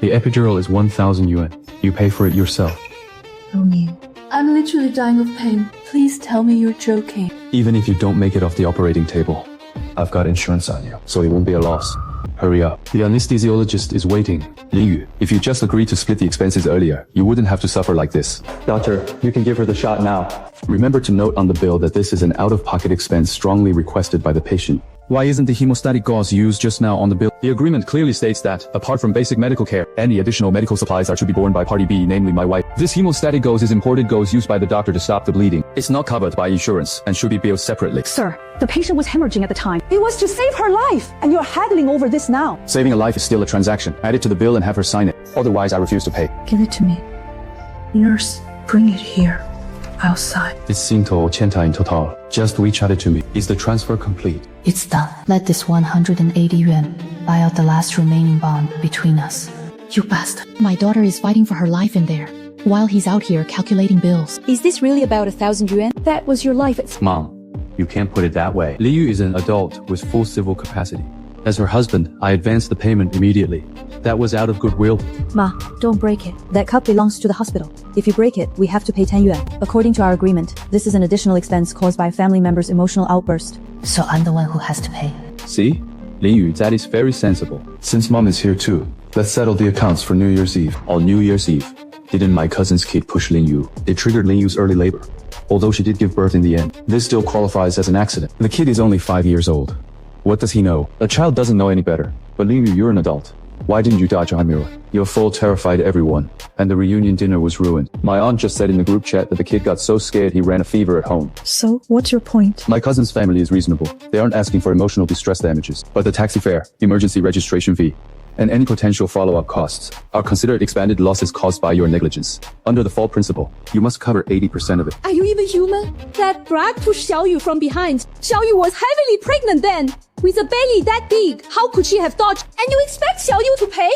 The epidural is 1,000 yuan. You pay for it yourself. I'm literally dying of pain. Please tell me you're joking. Even if you don't make it off the operating table, I've got insurance on you, so it won't be a loss. Hurry up. The anesthesiologist is waiting. Lin Yu, if you just agreed to split the expenses earlier, you wouldn't have to suffer like this. Doctor, you can give her the shot now. Remember to note on the bill that this is an out-of-pocket expense strongly requested by the patient. Why isn't the hemostatic gauze used just now on the bill? The agreement clearly states that, apart from basic medical care, any additional medical supplies are to be borne by party B, namely my wife. This hemostatic gauze is imported gauze used by the doctor to stop the bleeding. It's not covered by insurance and should be billed separately. Sir, the patient was hemorrhaging at the time. It was to save her life, and you're haggling over this now. Saving a life is still a transaction. Add it to the bill and have her sign it. Otherwise, I refuse to pay. Give it to me. Nurse, bring it here. Outside. It's Xingtou Qianta in total. Just WeChat it to me. Is the transfer complete? It's done. Let this 180 yuan buy out the last remaining bond between us. You bastard. My daughter is fighting for her life in there, while he's out here calculating bills. Is this really about 1,000 yuan? That was your life at... Mom, you can't put it that way. Li Yu is an adult with full civil capacity. As her husband, I advanced the payment immediately. That was out of goodwill. Ma, don't break it. That cup belongs to the hospital. If you break it, we have to pay 10 yuan. According to our agreement, this is an additional expense caused by a family member's emotional outburst. So I'm the one who has to pay. See? Lin Yu, that is very sensible. Since Mom is here too, let's settle the accounts for New Year's Eve. On New Year's Eve, didn't my cousin's kid push Lin Yu? It triggered Lin Yu's early labor. Although she did give birth in the end, this still qualifies as an accident. The kid is only 5 years old. What does he know? A child doesn't know any better. But Lin Yu, you're an adult. Why didn't you dodge a mirror? Your fall terrified everyone, and the reunion dinner was ruined. My aunt just said in the group chat that the kid got so scared he ran a fever at home. So, what's your point? My cousin's family is reasonable. They aren't asking for emotional distress damages, but the taxi fare, emergency registration fee, and any potential follow-up costs are considered expanded losses caused by your negligence. Under the fall principle, you must cover 80% of it. Are you even human? That brat pushed Xiaoyu from behind. Xiaoyu was heavily pregnant then, with a belly that big. How could she have dodged? And you expect Xiaoyu to pay?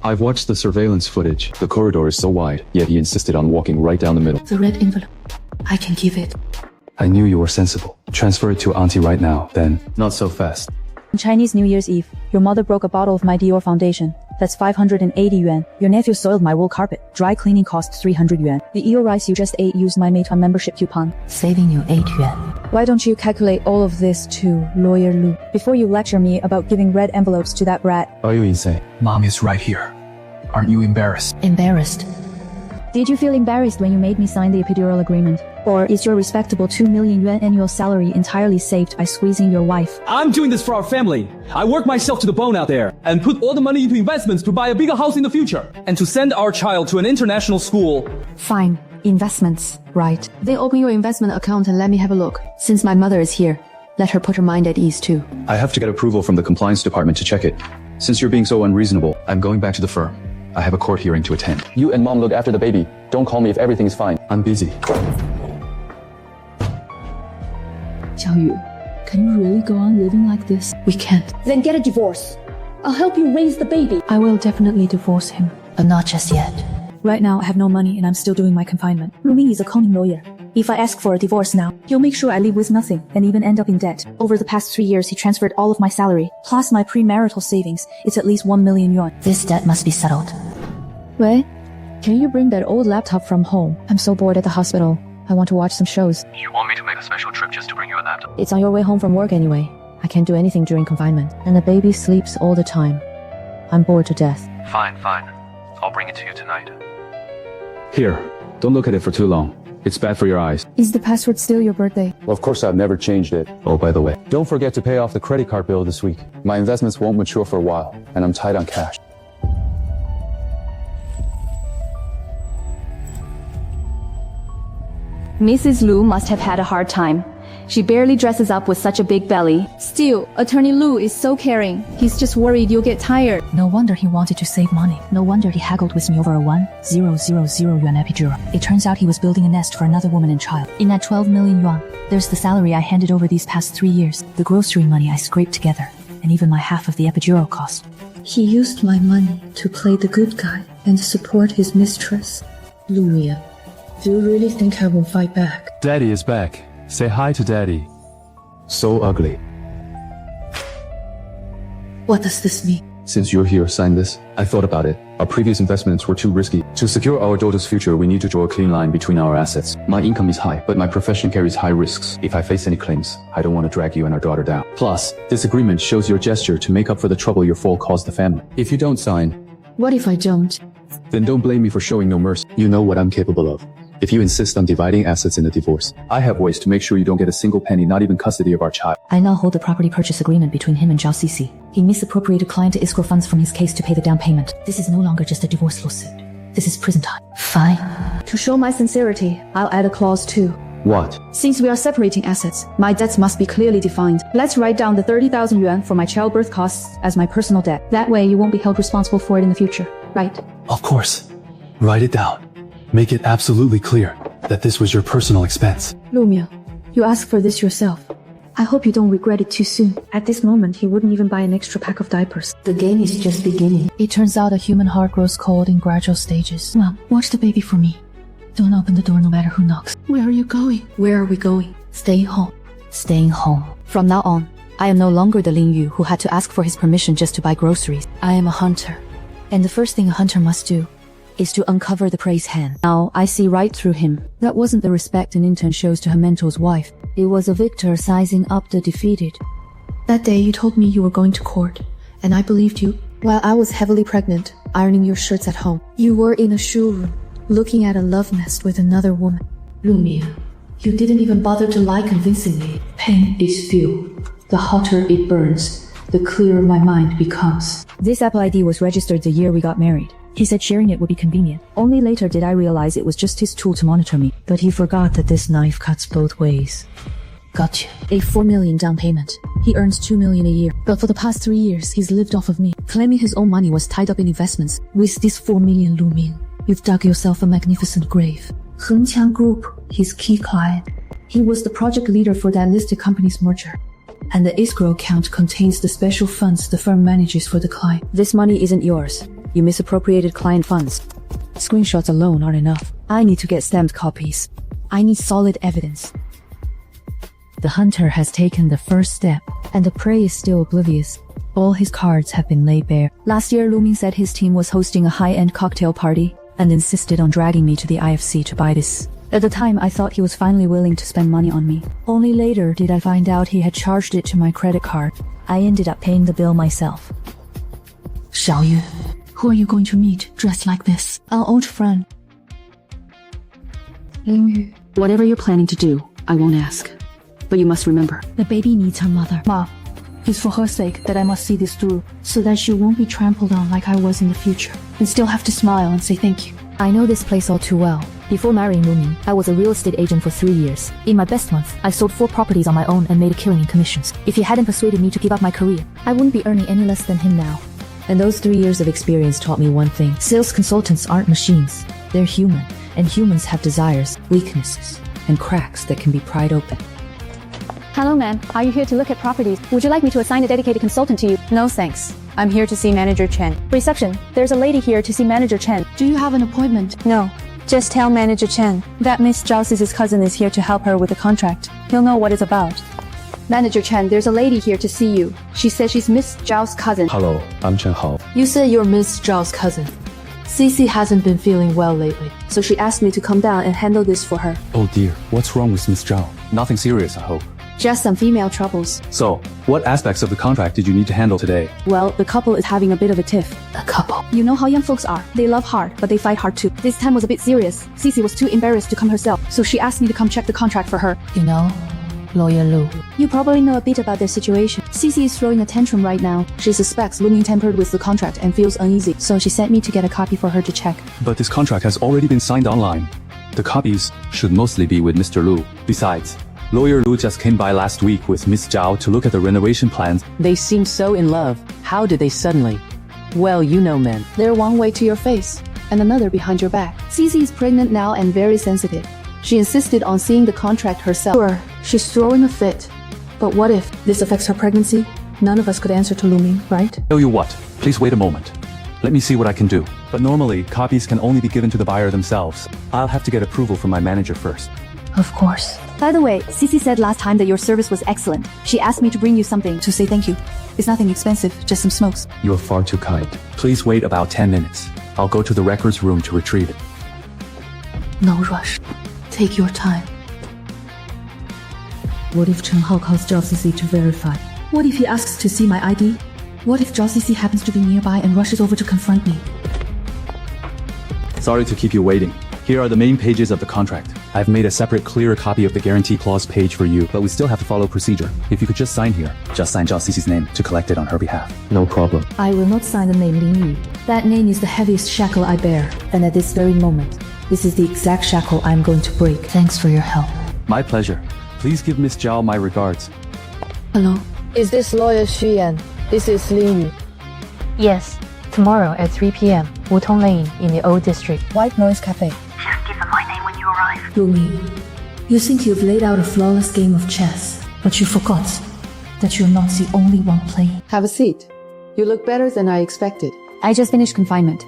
I've watched the surveillance footage. The corridor is so wide, yet he insisted on walking right down the middle. The red envelope. I can give it. I knew you were sensible. Transfer it to Auntie right now, then. Not so fast. On Chinese New Year's Eve, your mother broke a bottle of my Dior foundation. That's 580 yuan. Your nephew soiled my wool carpet. Dry cleaning costs 300 yuan. The eel rice you just ate used my Meituan membership coupon. Saving you 8 yuan. Why don't you calculate all of this to Lawyer Lu before you lecture me about giving red envelopes to that brat? Are you insane? Mom is right here. Aren't you embarrassed? Embarrassed. Did you feel embarrassed when you made me sign the epidural agreement? Or is your respectable 2 million yuan annual salary entirely saved by squeezing your wife? I'm doing this for our family. I work myself to the bone out there and put all the money into investments to buy a bigger house in the future and to send our child to an international school. Fine. Investments, right. Then open your investment account and let me have a look. Since my mother is here, let her put her mind at ease too. I have to get approval from the compliance department to check it. Since you're being so unreasonable, I'm going back to the firm. I have a court hearing to attend. You and Mom look after the baby. Don't call me if everything's fine. I'm busy. Xiaoyu, can you really go on living like this? We can't. Then get a divorce. I'll help you raise the baby. I will definitely divorce him. But not just yet. Right now, I have no money and I'm still doing my confinement. Luming is a conning lawyer. If I ask for a divorce now, he'll make sure I leave with nothing and even end up in debt. Over the past 3 years, he transferred all of my salary, plus my premarital savings. It's at least 1 million yuan. This debt must be settled. Wei, can you bring that old laptop from home? I'm so bored at the hospital. I want to watch some shows. You want me to make a special trip just to bring you a laptop? It's on your way home from work anyway. I can't do anything during confinement. And the baby sleeps all the time. I'm bored to death. Fine. I'll bring it to you tonight. Here, don't look at it for too long. It's bad for your eyes. Is the password still your birthday? Well, of course I've never changed it. Oh, by the way, don't forget to pay off the credit card bill this week. My investments won't mature for a while, and I'm tight on cash. Mrs. Lu must have had a hard time. She barely dresses up with such a big belly. Still, Attorney Lu is so caring. He's just worried you'll get tired. No wonder he wanted to save money. No wonder he haggled with me over a 1,000 yuan epidural. It turns out he was building a nest for another woman and child. In that 12 million yuan, there's the salary I handed over these past 3 years, the grocery money I scraped together, and even my half of the epidural cost. He used my money to play the good guy and support his mistress. Luya, do you really think I will fight back? Daddy is back. Say hi to Daddy. So ugly. What does this mean? Since you're here, sign this. I thought about it. Our previous investments were too risky. To secure our daughter's future, we need to draw a clean line between our assets. My income is high, but my profession carries high risks. If I face any claims, I don't want to drag you and our daughter down. Plus, this agreement shows your gesture to make up for the trouble your fall caused the family. If you don't sign, What if I don't? then don't blame me for showing no mercy. You know what I'm capable of. If you insist on dividing assets in a divorce, I have ways to make sure you don't get a single penny, not even custody of our child. I now hold the property purchase agreement between him and Zhao Cici. He misappropriated client to escrow funds from his case to pay the down payment. This is no longer just a divorce lawsuit. This is prison time. Fine. To show my sincerity, I'll add a clause too. What? Since we are separating assets, my debts must be clearly defined. Let's write down the 30,000 yuan for my childbirth costs as my personal debt. That way you won't be held responsible for it in the future, right? Of course. Write it down. Make it absolutely clear that this was your personal expense. Lumia, you asked for this yourself. I hope you don't regret it too soon. At this moment, he wouldn't even buy an extra pack of diapers. The game is just beginning. It turns out a human heart grows cold in gradual stages. Mom, watch the baby for me. Don't open the door no matter who knocks. Where are you going? Where are we going? Staying home. Staying home. From now on, I am no longer the Lin Yu who had to ask for his permission just to buy groceries. I am a hunter. And the first thing a hunter must do is to uncover the prey's hand. Now, I see right through him. That wasn't the respect an intern shows to her mentor's wife. It was a victor sizing up the defeated. That day you told me you were going to court, and I believed you. While I was heavily pregnant, ironing your shirts at home, you were in a shoe room, looking at a love nest with another woman. Lumia, you didn't even bother to lie convincingly. Pain is fuel. The hotter it burns, the clearer my mind becomes. This Apple ID was registered the year we got married. He said sharing it would be convenient. Only later did I realize it was just his tool to monitor me. But he forgot that this knife cuts both ways. Gotcha. A 4 million down payment. He earns 2 million a year. But for the past 3 years, he's lived off of me, claiming his own money was tied up in investments. With this 4 million looming, you've dug yourself a magnificent grave. Hengqiang Group, his key client. He was the project leader for that listed company's merger. And the escrow account contains the special funds the firm manages for the client. This money isn't yours. You misappropriated client funds. Screenshots alone aren't enough. I need to get stamped copies. I need solid evidence. The hunter has taken the first step, and the prey is still oblivious. All his cards have been laid bare. Last year, Lu Ming said his team was hosting a high-end cocktail party and insisted on dragging me to the IFC to buy this. At the time, I thought he was finally willing to spend money on me. Only later did I find out he had charged it to my credit card. I ended up paying the bill myself. Xiaoyu, who are you going to meet dressed like this? Our old friend. Lin Yu. Whatever you're planning to do, I won't ask. But you must remember, The baby needs her mother. Ma, it's for her sake that I must see this through, so that she won't be trampled on like I was in the future, and still have to smile and say thank you. I know this place all too well. Before marrying Lu Ming, I was a real estate agent for 3 years. In my best month, I sold 4 properties on my own and made a killing in commissions. If he hadn't persuaded me to give up my career, I wouldn't be earning any less than him now. And those 3 years of experience taught me one thing. Sales consultants aren't machines. They're human. And humans have desires, weaknesses, and cracks that can be pried open. Hello, ma'am. Are you here to look at properties? Would you like me to assign a dedicated consultant to you? No, thanks. I'm here to see Manager Chen. Reception. There's a lady here to see Manager Chen. do you have an appointment? No. Just tell Manager Chen that Miss Zhao's cousin is here to help her with the contract. He'll know what it's about. Manager Chen, there's a lady here to see you. She says she's Miss Zhao's cousin. Hello, I'm Chen Hao. You said you're Miss Zhao's cousin. Cici hasn't been feeling well lately, So she asked me to come down and handle this for her. Oh dear, what's wrong with Miss Zhao? Nothing serious, I hope. Just some female troubles. So, what aspects of the contract did you need to handle today? Well, the couple is having a bit of a tiff. a couple. You know how young folks are. They love hard, but they fight hard too. This time was a bit serious. Cici was too embarrassed to come herself, so she asked me to come check the contract for her. You know, Lawyer Lu. You probably know a bit about their situation. Cici is throwing a tantrum right now. She suspects Lu Ming tampered with the contract and feels uneasy, so she sent me to get a copy for her to check. But this contract has already been signed online. The copies should mostly be with Mr. Lu. Besides, Lawyer Lu just came by last week with Miss Zhao to look at the renovation plans. They seem so in love. How did they suddenly? Well, you know men. They're one way to your face, and another behind your back. Cici is pregnant now and very sensitive. She insisted on seeing the contract herself. Sure, she's throwing a fit. But what if this affects her pregnancy? None of us could answer to Lu Ming, right? Tell you what, please wait a moment. Let me see what I can do. But normally, copies can only be given to the buyer themselves. I'll have to get approval from my manager first. Of course. By the way, Cici said last time that your service was excellent. She asked me to bring you something to say thank you. It's nothing expensive, just some smokes. You're far too kind. Please wait about 10 minutes. I'll go to the records room to retrieve it. No rush. Take your time. What if Chen Hao calls Zhao Sisi to verify? What if he asks to see my ID? What if Zhao Sisi happens to be nearby and rushes over to confront me? Sorry to keep you waiting. Here are the main pages of the contract. I've made a separate clearer copy of the guarantee clause page for you, but we still have to follow procedure. If you could just sign here. Just sign Zhao Sisi's name to collect it on her behalf. No problem. I will not sign the name Lin Yu. That name is the heaviest shackle I bear, and at this very moment, this is the exact shackle I am going to break. Thanks for your help. My pleasure. Please give Miss Zhao my regards. Hello? Is this lawyer Xu Yan? This is Lin Yu. Yes. Tomorrow at 3 p.m. Wutong Lane in the Old District. White Noise Cafe. Just give them my name when you arrive. Lu Mi, you think you've laid out a flawless game of chess, but you forgot that you're not the only one playing. Have a seat. You look better than I expected. I just finished confinement.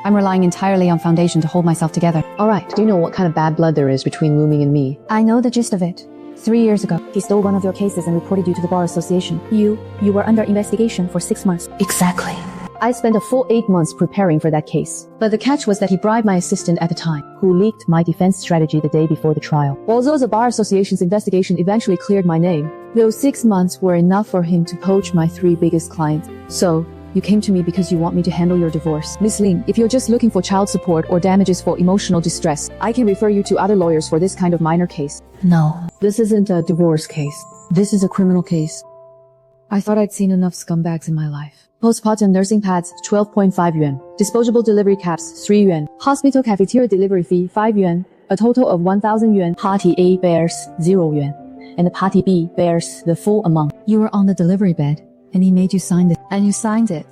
I'm relying entirely on Foundation to hold myself together. Alright, do you know what kind of bad blood there is between Lu Mi and me? I know the gist of it. 3 years ago, he stole one of your cases and reported you to the Bar Association. You were under investigation for 6 months. Exactly. I spent a full 8 months preparing for that case. But the catch was that he bribed my assistant at the time, who leaked my defense strategy the day before the trial. Although the Bar Association's investigation eventually cleared my name, those 6 months were enough for him to poach my 3 biggest clients. So, you came to me because you want me to handle your divorce. Miss Lin, if you're just looking for child support or damages for emotional distress, I can refer you to other lawyers for this kind of minor case. No. This isn't a divorce case. This is a criminal case. I thought I'd seen enough scumbags in my life. Postpartum nursing pads, 12.5 yuan. Disposable delivery caps, 3 yuan. Hospital cafeteria delivery fee, 5 yuan. A total of 1,000 yuan. Party A bears 0 yuan. And the party B bears the full amount. You were on the delivery bed, and he made you sign it. And you signed it.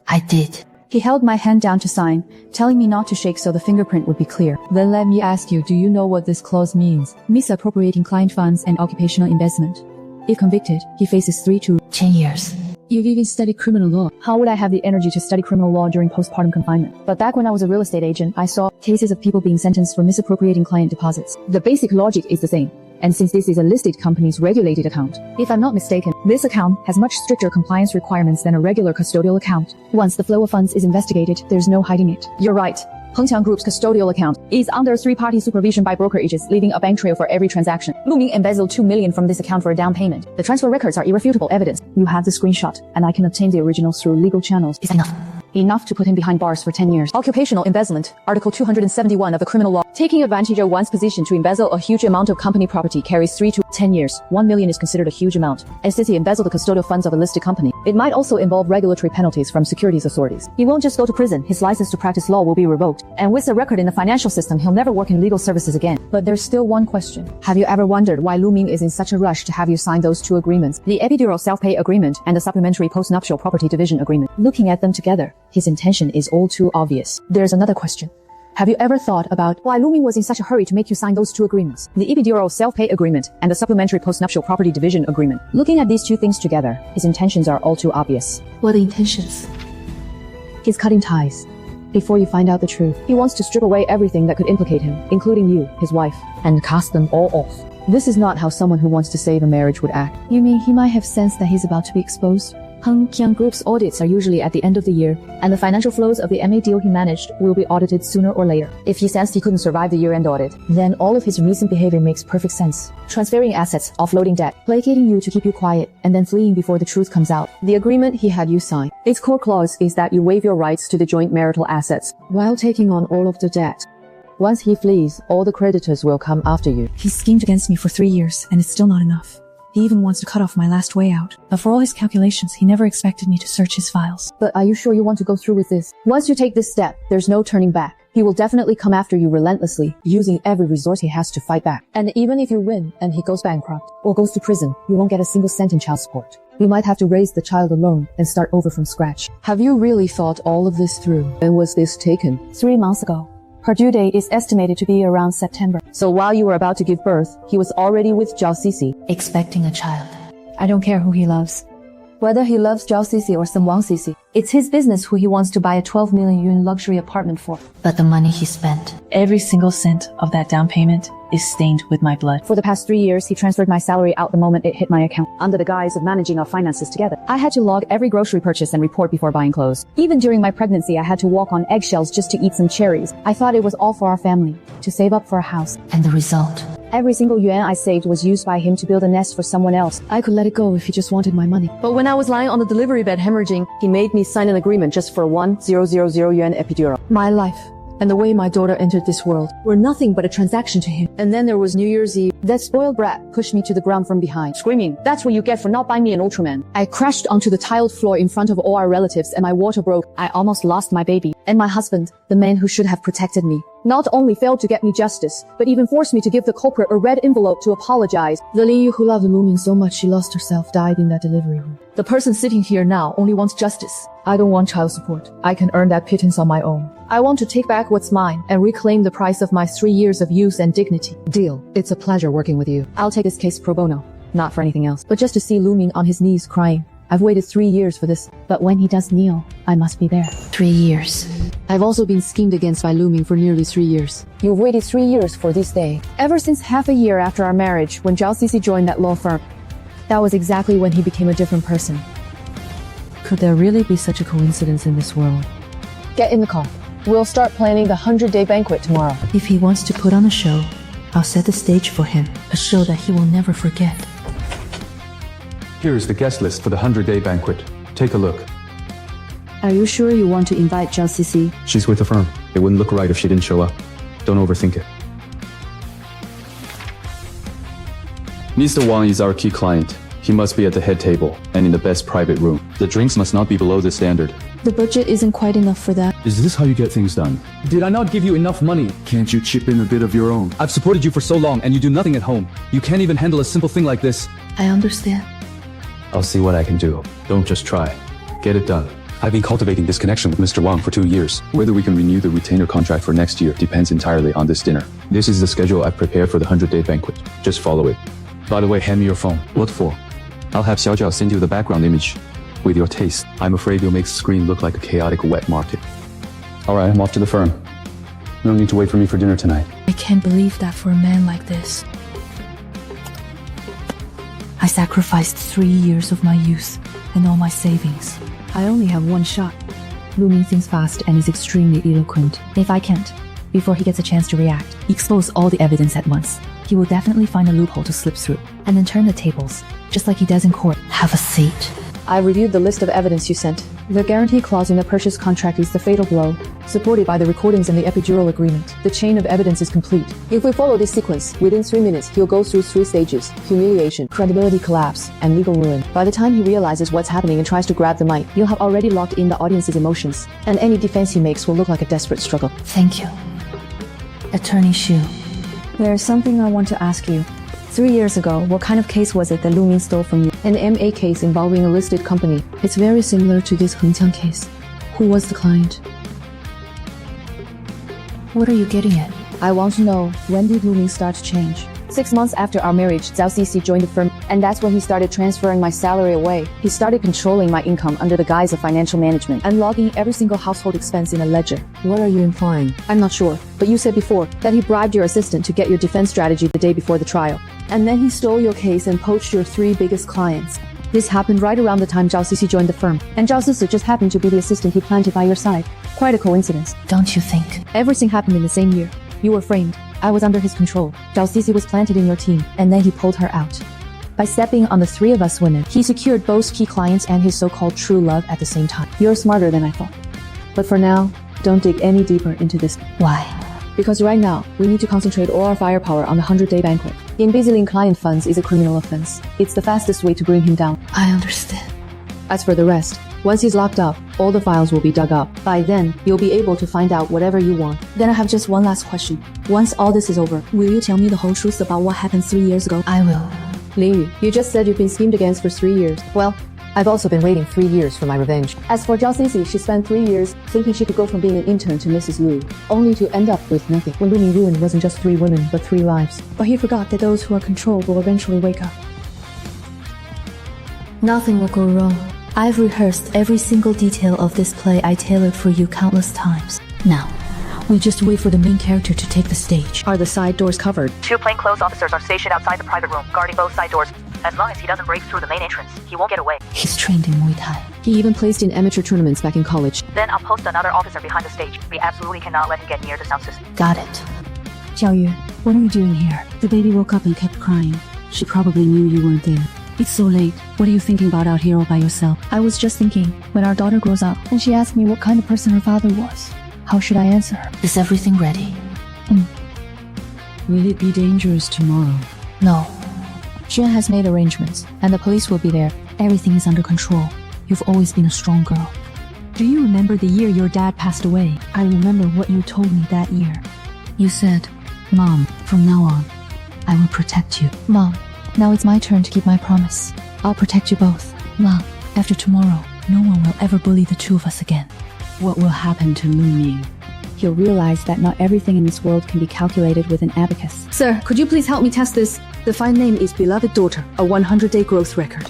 I did. He held my hand down to sign, telling me not to shake so the fingerprint would be clear. Then let me ask you, do you know what this clause means? Misappropriating client funds and occupational embezzlement. If convicted, he faces 3 to 10 years. You've even studied criminal law. How would I have the energy to study criminal law during postpartum confinement? But back when I was a real estate agent, I saw cases of people being sentenced for misappropriating client deposits. The basic logic is the same. And since this is a listed company's regulated account, if I'm not mistaken, this account has much stricter compliance requirements than a regular custodial account. Once the flow of funds is investigated, there's no hiding it. You're right. Hengqiang Group's custodial account is under 3-party supervision by brokerages, leaving a bank trail for every transaction. Lu Mi embezzled 2 million from this account for a down payment. The transfer records are irrefutable evidence. You have the screenshot, and I can obtain the originals through legal channels. Is enough. Enough to put him behind bars for 10 years. Occupational embezzlement, Article 271 of the criminal law. Taking advantage of one's position to embezzle a huge amount of company property carries 3 to 10 years. 1 million is considered a huge amount. And since he embezzled the custodial funds of a listed company, it might also involve regulatory penalties from securities authorities. He won't just go to prison, his license to practice law will be revoked. And with a record in the financial system, he'll never work in legal services again. But there's still one question. Have you ever wondered why Lu Mi is in such a rush to have you sign those 2 agreements? The epidural self-pay agreement and the supplementary postnuptial property division agreement. Looking at them together, his intention is all too obvious. There's another question. Have you ever thought about why Lu Mi was in such a hurry to make you sign those 2 agreements? The epidural self-pay agreement and the supplementary postnuptial property division agreement. Looking at these 2 things together, his intentions are all too obvious. What intentions? He's cutting ties. Before you find out the truth, he wants to strip away everything that could implicate him, including you, his wife, and cast them all off. This is not how someone who wants to save a marriage would act. You mean he might have sensed that he's about to be exposed? Hengqiang Group's audits are usually at the end of the year, and the financial flows of the MA deal he managed will be audited sooner or later. If he sensed he couldn't survive the year-end audit, then all of his recent behavior makes perfect sense. Transferring assets, offloading debt, placating you to keep you quiet, and then fleeing before the truth comes out. The agreement he had you sign, its core clause is that you waive your rights to the joint marital assets, while taking on all of the debt. Once he flees, all the creditors will come after you. He schemed against me for 3 years, and it's still not enough. He even wants to cut off my last way out. But for all his calculations, he never expected me to search his files. But are you sure you want to go through with this? Once you take this step, there's no turning back. He will definitely come after you relentlessly, using every resource he has to fight back. And even if you win and he goes bankrupt or goes to prison, you won't get a single cent in child support. You might have to raise the child alone and start over from scratch. Have you really thought all of this through? When was this taken? 3 months ago. Her due date is estimated to be around September. So while you were about to give birth, he was already with Zhao Sisi, expecting a child. I don't care who he loves. Whether he loves Zhao Sisi or some Wang Sisi, it's his business who he wants to buy a 12 million yuan luxury apartment for. But the money he spent, Every single cent of that down payment is stained with my blood. For the past 3 years, he transferred my salary out the moment it hit my account, under the guise of managing our finances together. I had to log every grocery purchase and report before buying clothes. Even during my pregnancy, I had to walk on eggshells just to eat some cherries. I thought it was all for our family, to save up for a house. and the result. Every single yuan I saved was used by him to build a nest for someone else. I could let it go if he just wanted my money. But when I was lying on the delivery bed hemorrhaging, he made me sign an agreement just for 1,000 yuan epidural. My life and the way my daughter entered this world were nothing but a transaction to him. And then there was New Year's Eve. That spoiled brat pushed me to the ground from behind, screaming, "That's what you get for not buying me an Ultraman." I crashed onto the tiled floor in front of all our relatives and my water broke. I almost lost my baby. And my husband, the man who should have protected me, not only failed to get me justice, but even forced me to give the culprit a red envelope to apologize. The Linyu who loved Lu Ming so much she lost herself died in that delivery room. The person sitting here now only wants justice. I don't want child support. I can earn that pittance on my own. I want to take back what's mine and reclaim the price of my 3 years of youth and dignity. Deal. It's a pleasure working with you. I'll take this case pro bono. Not for anything else, but just to see Lu Ming on his knees crying. I've waited 3 years for this. But when he does kneel, I must be there. 3 years. I've also been schemed against by Lu Ming for nearly 3 years. You've waited 3 years for this day. Ever since half a year after our marriage, when Zhao Sisi joined that law firm. That was exactly when he became a different person. Could there really be such a coincidence in this world? Get in the car. We'll start planning the 100-day banquet tomorrow. If he wants to put on a show, I'll set the stage for him. A show that he will never forget. Here is the guest list for the 100-day banquet. Take a look. Are you sure you want to invite Zhao Sisi? She's with the firm. It wouldn't look right if she didn't show up. Don't overthink it. Mr. Wang is our key client. He must be at the head table and in the best private room. The drinks must not be below the standard. The budget isn't quite enough for that. Is this how you get things done? Did I not give you enough money? Can't you chip in a bit of your own? I've supported you for so long and you do nothing at home. You can't even handle a simple thing like this. I understand. I'll see what I can do. Don't just try. Get it done. I've been cultivating this connection with Mr. Wang for 2 years. Whether we can renew the retainer contract for next year depends entirely on this dinner. This is the schedule I've prepared for the 100-day banquet. Just follow it. By the way, hand me your phone. What for? I'll have Xiaojiao send you the background image. With your taste, I'm afraid you'll make the screen look like a chaotic wet market. Alright, I'm off to the firm. No need to wait for me for dinner tonight. I can't believe that for a man like this. I sacrificed 3 years of my youth and all my savings. I only have one shot. Lu Ming thinks fast and is extremely eloquent. If I can't, before he gets a chance to react, expose all the evidence at once, he will definitely find a loophole to slip through, and then turn the tables, just like he does in court. Have a seat. I reviewed the list of evidence you sent. The guarantee clause in the purchase contract is the fatal blow, supported by the recordings and the epidural agreement. The chain of evidence is complete. If we follow this sequence, within 3 minutes, he'll go through 3 stages: humiliation, credibility collapse, and legal ruin. By the time he realizes what's happening and tries to grab the mic, you'll have already locked in the audience's emotions, and any defense he makes will look like a desperate struggle. Thank you. Attorney Xu. There's something I want to ask you. 3 years ago, what kind of case was it that Lu Ming stole from you? An MA case involving a listed company. It's very similar to this Hengqiang case. Who was the client? What are you getting at? I want to know, when did Lu Ming start to change? 6 months after our marriage, Zhao Sisi joined the firm, and that's when he started transferring my salary away. He started controlling my income under the guise of financial management and logging every single household expense in a ledger. What are you implying? I'm not sure, but you said before that he bribed your assistant to get your defense strategy the day before the trial. And then he stole your case and poached your 3 biggest clients. This happened right around the time Zhao Sisi joined the firm, and Zhao Sisi just happened to be the assistant he planted by your side. Quite a coincidence. Don't you think? Everything happened in the same year. You were framed. I was under his control. Zhao Sisi was planted in your team, and then he pulled her out. By stepping on the 3 of us women, he secured both key clients and his so-called true love at the same time. You're smarter than I thought. But for now, don't dig any deeper into this. Why? Because right now, we need to concentrate all our firepower on the 100-day banquet. Embezzling client funds is a criminal offense. It's the fastest way to bring him down. I understand. As for the rest, once he's locked up, all the files will be dug up. By then, you'll be able to find out whatever you want. Then I have just one last question. Once all this is over, will you tell me the whole truth about what happened 3 years ago? I will. Linyu, you just said you've been schemed against for 3 years. Well, I've also been waiting 3 years for my revenge. As for Zhao Sisi, she spent 3 years thinking she could go from being an intern to Mrs. Lu, only to end up with nothing. When Lu Ming ruined wasn't just 3 women, but 3 lives. But he forgot that those who are controlled will eventually wake up. Nothing will go wrong. I've rehearsed every single detail of this play I tailored for you countless times. Now, we just wait for the main character to take the stage. Are the side doors covered? 2 plainclothes officers are stationed outside the private room, guarding both side doors. As long as he doesn't break through the main entrance, he won't get away. He's trained in Muay Thai. He even placed in amateur tournaments back in college. Then I'll post another officer behind the stage. We absolutely cannot let him get near the sound system. Got it. Xiaoyu, what are you doing here? The baby woke up and kept crying. She probably knew you weren't there. It's so late. What are you thinking about out here all by yourself? I was just thinking, when our daughter grows up and she asks me what kind of person her father was, how should I answer her? Is everything ready? Will it be dangerous tomorrow? No. Juan has made arrangements, and the police will be there. Everything is under control. You've always been a strong girl. Do you remember the year your dad passed away? I remember what you told me that year. You said, "Mom, from now on, I will protect you." Mom, now it's my turn to keep my promise. I'll protect you both. Mom, after tomorrow, no one will ever bully the two of us again. What will happen to Lu Ming? He'll realize that not everything in this world can be calculated with an abacus. Sir, could you please help me test this? The file name is Beloved Daughter, a 100-day growth record.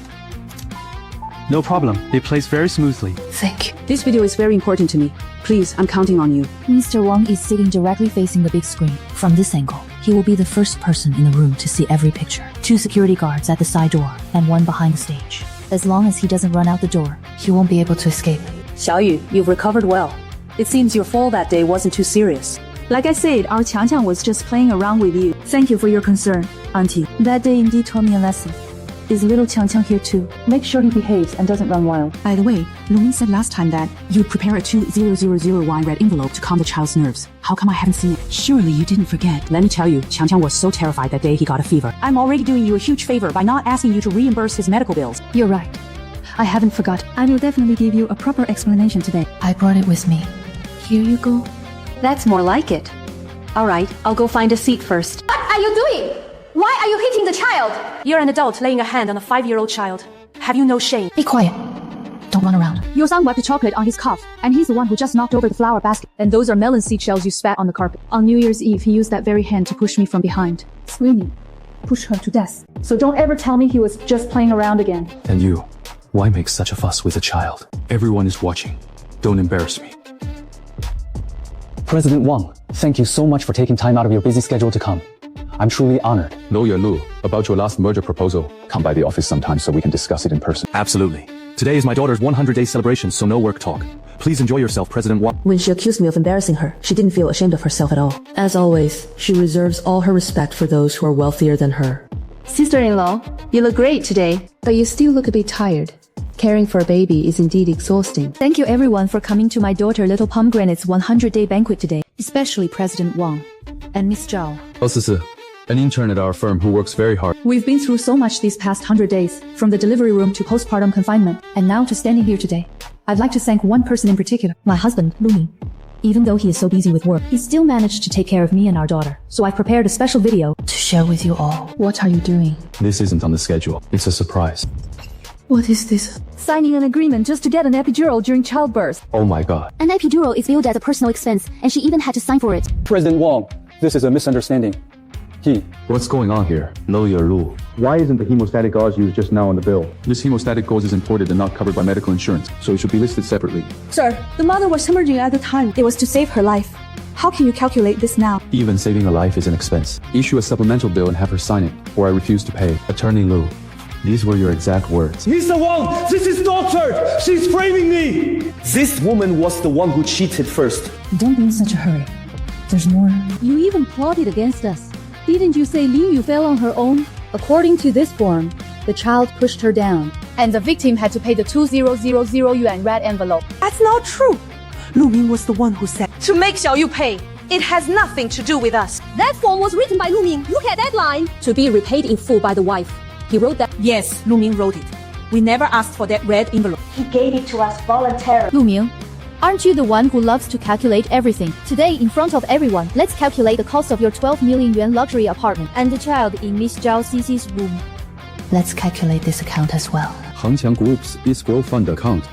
No problem. It plays very smoothly. Thank you. This video is very important to me. Please, I'm counting on you. Mr. Wang is sitting directly facing the big screen. From this angle, he will be the first person in the room to see every picture. 2 security guards at the side door, and 1 behind the stage. As long as he doesn't run out the door, he won't be able to escape. Xiaoyu, you've recovered well. It seems your fall that day wasn't too serious. Like I said, our Qiangqiang was just playing around with you. Thank you for your concern, Auntie. That day indeed taught me a lesson. Is little Qiangqiang here too? Make sure he behaves and doesn't run wild. By the way, Lu Ming said last time that you'd prepare a 2000Y red envelope to calm the child's nerves. How come I haven't seen it? Surely you didn't forget. Let me tell you, Qiangqiang was so terrified that day he got a fever. I'm already doing you a huge favor by not asking you to reimburse his medical bills. You're right. I haven't forgotten. I will definitely give you a proper explanation today. I brought it with me. Here you go. That's more like it. All right, I'll go find a seat first. What are you doing? Why are you hitting the child? You're an adult laying a hand on a 5-year-old child. Have you no shame? Be quiet. Don't run around. Your son wiped the chocolate on his cuff, and he's the one who just knocked over the flower basket. And those are melon seed shells you spat on the carpet. On New Year's Eve, he used that very hand to push me from behind, screaming, "Push her to death." So don't ever tell me he was just playing around again. And you, why make such a fuss with a child? Everyone is watching. Don't embarrass me. President Wang, thank you so much for taking time out of your busy schedule to come. I'm truly honored. Lawyer Lu, about your last merger proposal, come by the office sometime so we can discuss it in person. Absolutely. Today is my daughter's 100-day celebration, so no work talk. Please enjoy yourself, President Wang. When she accused me of embarrassing her, she didn't feel ashamed of herself at all. As always, she reserves all her respect for those who are wealthier than her. Sister-in-law, you look great today, but you still look a bit tired. Caring for a baby is indeed exhausting. Thank you everyone for coming to my daughter Little Pomegranate's 100-day banquet today, especially President Wang and Miss Zhao. Sisi, an intern at our firm who works very hard. We've been through so much these past 100 days, from the delivery room to postpartum confinement, and now to standing here today. I'd like to thank one person in particular, my husband, Lu Ming. Even though he is so busy with work, he still managed to take care of me and our daughter. So I prepared a special video to share with you all. What are you doing? This isn't on the schedule. It's a surprise. What is this? Signing an agreement just to get an epidural during childbirth. Oh my god. An epidural is billed as a personal expense, and she even had to sign for it. President Wang, this is a misunderstanding. What's going on here? Lawyer Lu. Why isn't the hemostatic gauze used just now on the bill? This hemostatic gauze is imported and not covered by medical insurance, so it should be listed separately. Sir, the mother was hemorrhaging at the time. It was to save her life. How can you calculate this now? Even saving a life is an expense. Issue a supplemental bill and have her sign it, or I refuse to pay. Attorney Lu. These were your exact words. Mr. Wang, this is daughter! She's framing me! This woman was the one who cheated first. Don't be in such a hurry. There's more. You even plotted against us. Didn't you say Lin Yu fell on her own? According to this form, the child pushed her down, and the victim had to pay the 2000 yuan red envelope. That's not true. Lu Ming was the one who said to make Xiaoyu pay. It has nothing to do with us. That form was written by Lu Ming. Look at that line. To be repaid in full by the wife. He wrote that. Yes, Lu Ming wrote it. We never asked for that red envelope. He gave it to us voluntarily. Lu Ming, aren't you the one who loves to calculate everything? Today, in front of everyone, let's calculate the cost of your 12 million yuan luxury apartment and the child in Miss Zhao Cici's room. Let's calculate this account as well. Hengqiang Group's escrow fund account.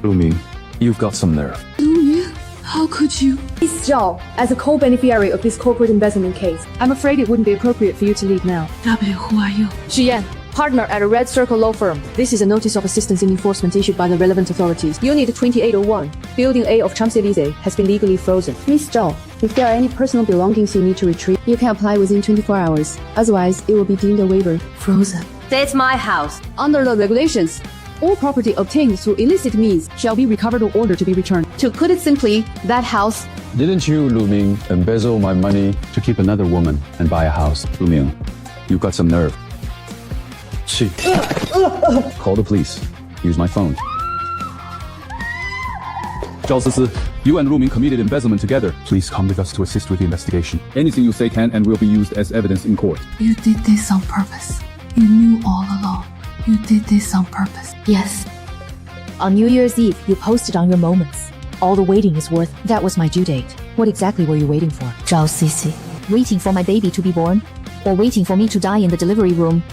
Lu Ming, you've got some nerve. Lu Ming, how could you? Miss Zhao, as a co-beneficiary of this corporate embezzlement case, I'm afraid it wouldn't be appropriate for you to leave now. W, who are you? Xuyan, partner at a Red Circle law firm. This is a notice of assistance in enforcement issued by the relevant authorities. Unit 2801, Building A of Champs-Élysées has been legally frozen. Miss Zhao, if there are any personal belongings you need to retrieve, you can apply within 24 hours. Otherwise, it will be deemed a waiver. Frozen. That's my house. Under the regulations, all property obtained through illicit means shall be recovered or ordered to be returned. To put it simply, that house... Didn't you, Lu Ming, embezzle my money to keep another woman and buy a house? Lu Ming, you've got some nerve. Call the police. Use my phone. Zhao Sisi, you and Lu Ming committed embezzlement together. Please come with us to assist with the investigation. Anything you say can and will be used as evidence in court. You did this on purpose. You knew all along. You did this on purpose. Yes. On New Year's Eve, you posted on your moments. All the waiting is worth. That was my due date. What exactly were you waiting for? Zhao Sisi. Waiting for my baby to be born? Or waiting for me to die in the delivery room?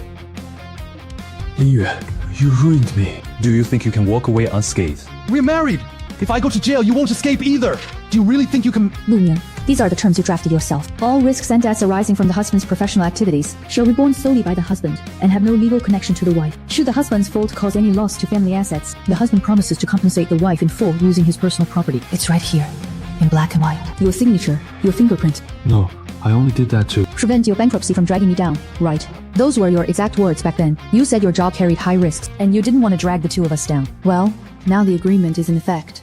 Linyu, you ruined me. Do you think you can walk away unscathed? We're married! If I go to jail, you won't escape either! Do you really think you can— Lu Ming, these are the terms you drafted yourself. All risks and debts arising from the husband's professional activities shall be borne solely by the husband and have no legal connection to the wife. Should the husband's fault cause any loss to family assets, the husband promises to compensate the wife in full using his personal property. It's right here, in black and white. Your signature, your fingerprint. No, I only did that to prevent your bankruptcy from dragging me down, right? Those were your exact words back then. You said your job carried high risks, and you didn't want to drag the two of us down. Well, now the agreement is in effect.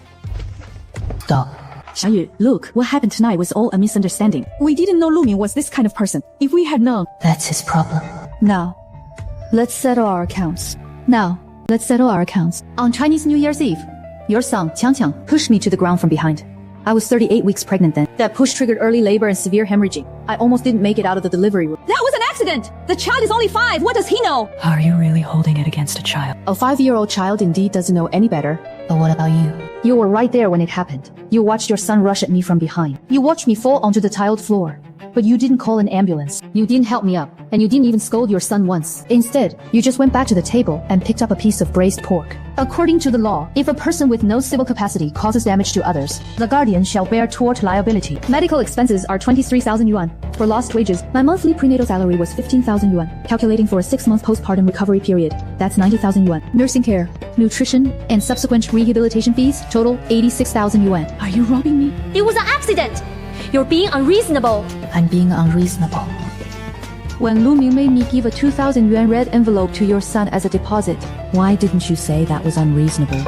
Stop. Xiaoyu, look, what happened tonight was all a misunderstanding. We didn't know Lu Ming was this kind of person. If we had known... That's his problem. Now, let's settle our accounts. On Chinese New Year's Eve, your son, Qiang, pushed me to the ground from behind. I was 38 weeks pregnant then. That push triggered early labor and severe hemorrhaging. I almost didn't make it out of the delivery room. That was an accident! The child is only 5. What does he know? Are you really holding it against a child? A 5-year-old child indeed doesn't know any better. But what about you? You were right there when it happened. You watched your son rush at me from behind. You watched me fall onto the tiled floor. But you didn't call an ambulance. You didn't help me up. And you didn't even scold your son once. Instead, you just went back to the table and picked up a piece of braised pork. According to the law, if a person with no civil capacity causes damage to others, the guardian shall bear tort liability. Medical expenses are 23,000 yuan. For lost wages, my monthly prenatal salary was 15,000 yuan. Calculating for a 6-month postpartum recovery period, that's 90,000 yuan. Nursing care, nutrition, and subsequent rehabilitation fees total 86,000 yuan. Are you robbing me? It was an accident. You're being unreasonable. I'm being unreasonable. When Lu Ming made me give a 2,000 yuan red envelope to your son as a deposit, why didn't you say that was unreasonable?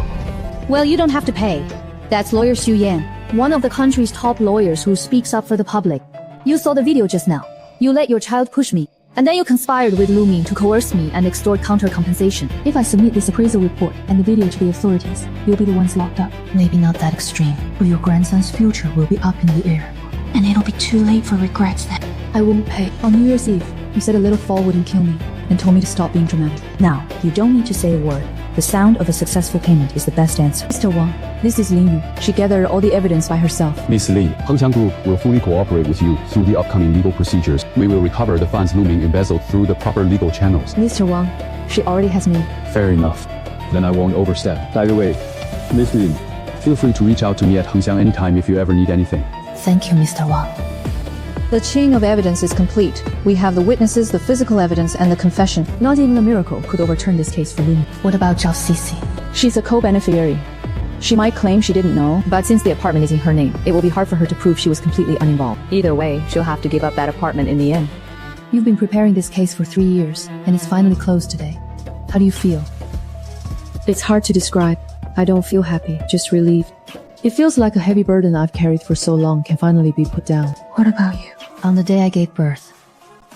Well, you don't have to pay. That's lawyer Xu Yan, one of the country's top lawyers who speaks up for the public. You saw the video just now. You let your child push me, and then you conspired with Lu Ming to coerce me and extort counter-compensation. If I submit this appraisal report and the video to the authorities, you'll be the ones locked up. Maybe not that extreme, but your grandson's future will be up in the air. And it'll be too late for regrets then. I wouldn't pay. On New Year's Eve, you said a little fall wouldn't kill me, and told me to stop being dramatic. Now, you don't need to say a word. The sound of a successful payment is the best answer. Mr. Wang, this is Linyu. She gathered all the evidence by herself. Miss Li, Hengxiang Group will fully cooperate with you through the upcoming legal procedures. We will recover the funds Lu Ming embezzled through the proper legal channels. Mr. Wang, she already has me. Fair enough. Then I won't overstep. By the way, Miss Lin, feel free to reach out to me at Hengxiang anytime if you ever need anything. Thank you, Mr. Wang. The chain of evidence is complete. We have the witnesses, the physical evidence, and the confession. Not even a miracle could overturn this case for Lu Ming. What about Zhao Sisi? She's a co-beneficiary. She might claim she didn't know, but since the apartment is in her name, it will be hard for her to prove she was completely uninvolved. Either way, she'll have to give up that apartment in the end. You've been preparing this case for 3 years, and it's finally closed today. How do you feel? It's hard to describe. I don't feel happy, just relieved. It feels like a heavy burden I've carried for so long can finally be put down. What about you? On the day I gave birth,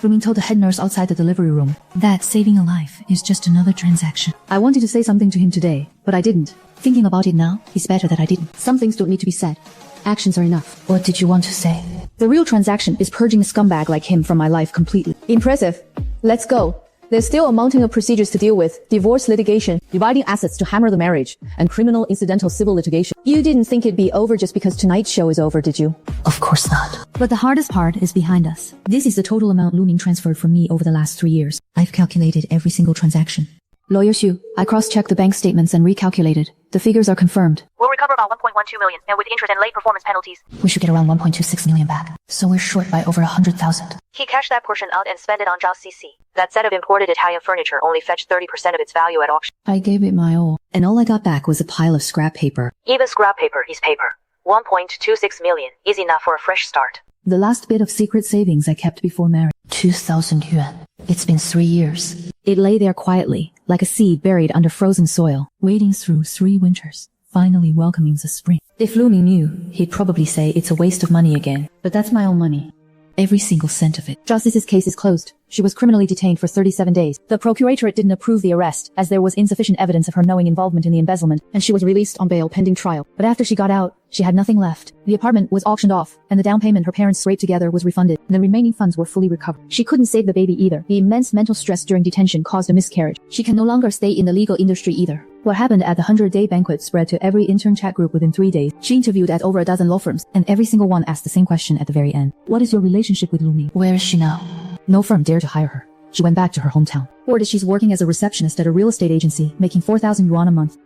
Lu Ming told the head nurse outside the delivery room that saving a life is just another transaction. I wanted to say something to him today, but I didn't. Thinking about it now, it's better that I didn't. Some things don't need to be said. Actions are enough. What did you want to say? The real transaction is purging a scumbag like him from my life completely. Impressive. Let's go. There's still a mountain of procedures to deal with. Divorce litigation, dividing assets to hammer the marriage, and criminal incidental civil litigation. You didn't think it'd be over just because tonight's show is over, did you? Of course not. But the hardest part is behind us. This is the total amount Lu Ming transferred from me over the last 3 years. I've calculated every single transaction. Lawyer Xu, I cross-checked the bank statements and recalculated. The figures are confirmed. We'll recover about 1.12 million, and with interest and late performance penalties. We should get around 1.26 million back. So we're short by over 100,000. He cashed that portion out and spent it on Zhao CC. That set of imported Italian furniture only fetched 30% of its value at auction. I gave it my all, and all I got back was a pile of scrap paper. Even scrap paper is paper. 1.26 million is enough for a fresh start. The last bit of secret savings I kept before marriage. 2,000 yuan. It's been 3 years. It lay there quietly, like a seed buried under frozen soil, waiting through 3 winters, finally welcoming the spring. If Lu Ming knew, he'd probably say it's a waste of money again. But that's my own money. Every single cent of it. Justice's case is closed. She was criminally detained for 37 days. The procuratorate didn't approve the arrest, as there was insufficient evidence of her knowing involvement in the embezzlement, and she was released on bail pending trial. But after she got out, she had nothing left. The apartment was auctioned off, and the down payment her parents scraped together was refunded. The remaining funds were fully recovered. She couldn't save the baby either. The immense mental stress during detention caused a miscarriage. She can no longer stay in the legal industry either. What happened at the 100-day banquet spread to every intern chat group within 3 days. She interviewed at over a dozen law firms, and every single one asked the same question at the very end. What is your relationship with Lu Ming? Where is she now? No firm dared to hire her. She went back to her hometown. Or she's working as a receptionist at a real estate agency, making 4,000 yuan a month.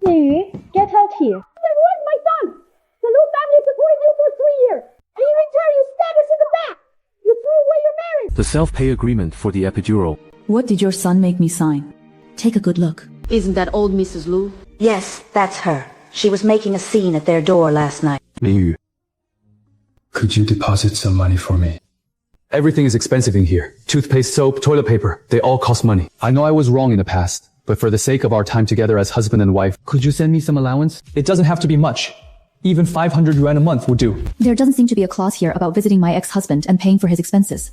Yu, get out here. Then where's my son? The Lu family supported you for 3 years. And in return, you stabbed us in the back. You threw away your marriage. The self-pay agreement for the epidural. What did your son make me sign? Take a good look. Isn't that old Mrs. Lu? Yes, that's her. She was making a scene at their door last night. Lingyu, could you deposit some money for me? Everything is expensive in here. Toothpaste, soap, toilet paper, they all cost money. I know I was wrong in the past, but for the sake of our time together as husband and wife, could you send me some allowance? It doesn't have to be much. Even 500 yuan a month would do. There doesn't seem to be a clause here about visiting my ex-husband and paying for his expenses.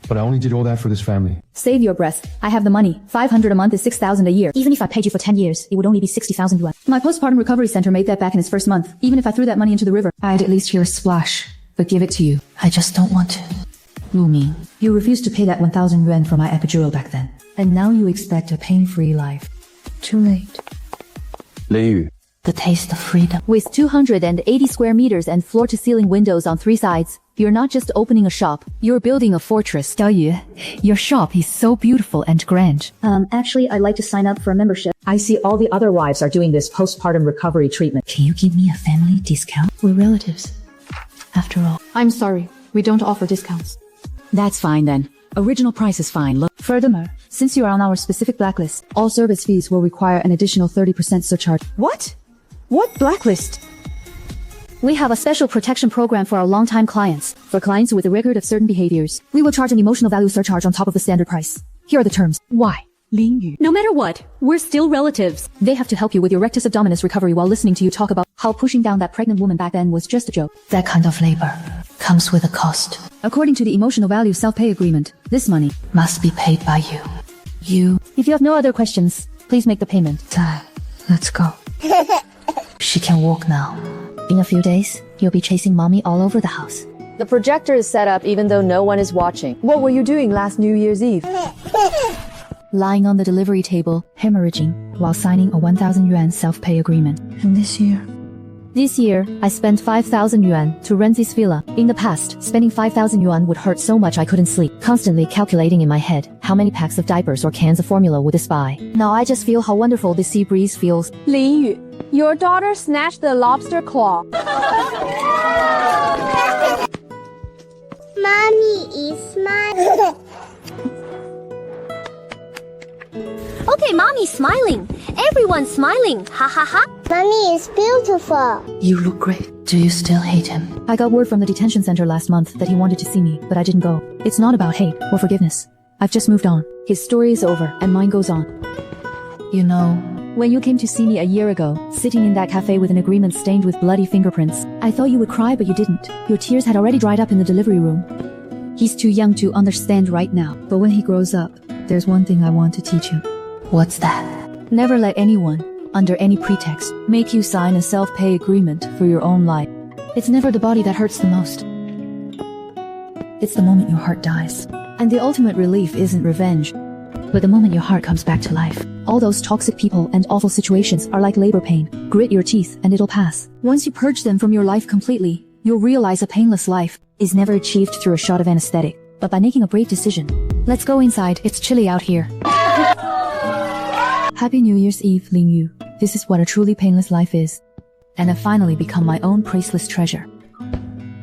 But I only did all that for this family. Save your breath. I have the money. 500 a month is 6,000 a year. Even if I paid you for 10 years, it would only be 60,000 yuan. My postpartum recovery center made that back in its first month. Even if I threw that money into the river, I'd at least hear a splash. But give it to you. I just don't want to. Lu Ming, you refused to pay that 1,000 yuan for my epidural back then. And now you expect a pain-free life. Too late. Lingyu. The taste of freedom. With 280 square meters and floor-to-ceiling windows on 3 sides, you're not just opening a shop, you're building a fortress. Yu, your shop is so beautiful and grand. Actually, I'd like to sign up for a membership. I see all the other wives are doing this postpartum recovery treatment. Can you give me a family discount? We're relatives. After all. I'm sorry. We don't offer discounts. That's fine then. Original price is fine. Look. Furthermore, since you are on our specific blacklist, all service fees will require an additional 30% surcharge. What? What blacklist? We have a special protection program for our longtime clients. For clients with a record of certain behaviors, we will charge an emotional value surcharge on top of the standard price. Here are the terms. Why? Lingyu. No matter what, we're still relatives. They have to help you with your rectus abdominis recovery while listening to you talk about how pushing down that pregnant woman back then was just a joke. That kind of labor comes with a cost. According to the emotional value self-pay agreement, this money must be paid by you. If you have no other questions, please make the payment. Dad, let's go. She can walk now. In a few days, you'll be chasing mommy all over the house. The projector is set up even though no one is watching. What were you doing last New Year's Eve? Lying on the delivery table, hemorrhaging, while signing a 1,000 yuan self-pay agreement. And this year? This year, I spent 5,000 yuan to rent this villa. In the past, spending 5,000 yuan would hurt so much I couldn't sleep, constantly calculating in my head how many packs of diapers or cans of formula would this buy. Now I just feel how wonderful this sea breeze feels. Lingyu, your daughter snatched the lobster claw. Mommy is smiling. Okay, mommy's smiling. Everyone's smiling. Ha ha ha. Mommy is beautiful. You look great. Do you still hate him? I got word from the detention center last month that he wanted to see me, but I didn't go. It's not about hate or forgiveness. I've just moved on. His story is over, and mine goes on. You know, when you came to see me a year ago, sitting in that cafe with an agreement stained with bloody fingerprints, I thought you would cry, but you didn't. Your tears had already dried up in the delivery room. He's too young to understand right now, but when he grows up, there's one thing I want to teach him. What's that? Never let anyone, under any pretext, make you sign a self-pay agreement for your own life. It's never the body that hurts the most. It's the moment your heart dies. And the ultimate relief isn't revenge, but the moment your heart comes back to life. All those toxic people and awful situations are like labor pain. Grit your teeth and it'll pass. Once you purge them from your life completely, you'll realize a painless life is never achieved through a shot of anesthetic, but by making a brave decision. Let's go inside, it's chilly out here. Happy New Year's Eve, Ling Yu. This is what a truly painless life is. And I've finally become my own priceless treasure.